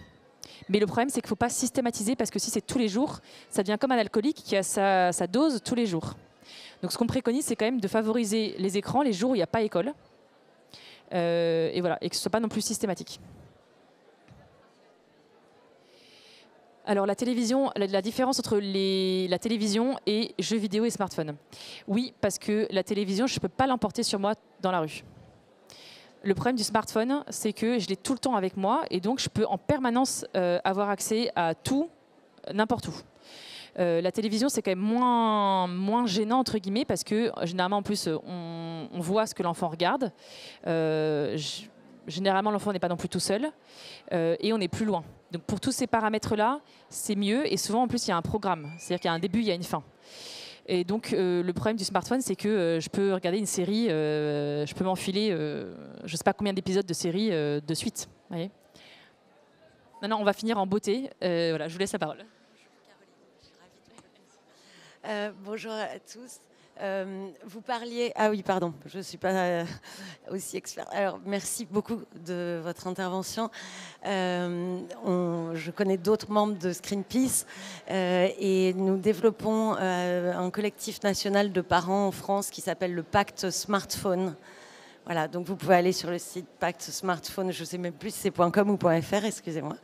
Mais le problème, c'est qu'il ne faut pas systématiser, parce que si c'est tous les jours, ça devient comme un alcoolique qui a sa dose tous les jours. Donc, ce qu'on préconise, c'est quand même de favoriser les écrans les jours où il n'y a pas école. Et voilà, et que ce ne soit pas non plus systématique. Alors la télévision, la différence entre la télévision et jeux vidéo et smartphone. Oui, parce que la télévision, je ne peux pas l'emporter sur moi dans la rue. Le problème du smartphone, c'est que je l'ai tout le temps avec moi et donc je peux en permanence avoir accès à tout, n'importe où. La télévision, c'est quand même moins gênant, entre guillemets, parce que généralement, en plus, on voit ce que l'enfant regarde. Je ne sais pas généralement, l'enfant n'est pas non plus tout seul et on est plus loin. Donc pour tous ces paramètres-là, c'est mieux. Et souvent, en plus, il y a un programme. C'est-à-dire qu'il y a un début, il y a une fin. Et donc, le problème du smartphone, c'est que je peux regarder une série, je peux m'enfiler, je ne sais pas combien d'épisodes de série de suite. Vous voyez. Maintenant, on va finir en beauté. Voilà, je vous laisse la parole. Bonjour à tous. Vous parliez... Ah oui, pardon, je ne suis pas aussi expert. Alors, merci beaucoup de votre intervention. Je connais d'autres membres de Screenpeace et nous développons un collectif national de parents en France qui s'appelle le Pacte Smartphone. Voilà, donc vous pouvez aller sur le site Pacte Smartphone, je ne sais même plus si c'est .com ou .fr, excusez-moi.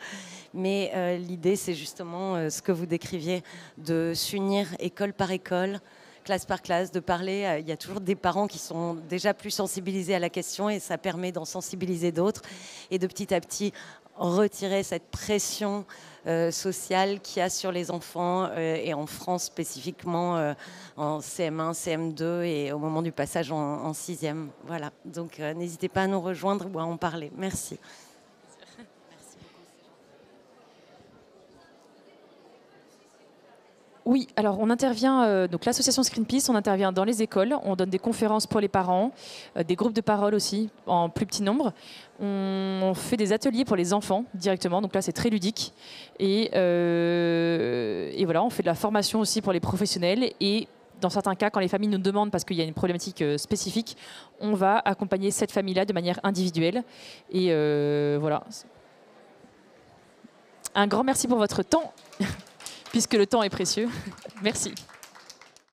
Mais l'idée, c'est justement ce que vous décriviez, de s'unir école par école, classe par classe, de parler. Il y a toujours des parents qui sont déjà plus sensibilisés à la question et ça permet d'en sensibiliser d'autres et de petit à petit retirer cette pression sociale qu'il y a sur les enfants et en France spécifiquement en CM1, CM2 et au moment du passage en 6e. Voilà, donc n'hésitez pas à nous rejoindre ou à en parler. Merci. Oui, alors on intervient, donc l'association Screenpeace, on intervient dans les écoles, on donne des conférences pour les parents, des groupes de parole aussi, en plus petit nombre. On fait des ateliers pour les enfants directement, donc là c'est très ludique. Et voilà, on fait de la formation aussi pour les professionnels et dans certains cas, quand les familles nous demandent, parce qu'il y a une problématique spécifique, on va accompagner cette famille-là de manière individuelle. Et voilà. Un grand merci pour votre temps. Puisque le temps est précieux. Merci.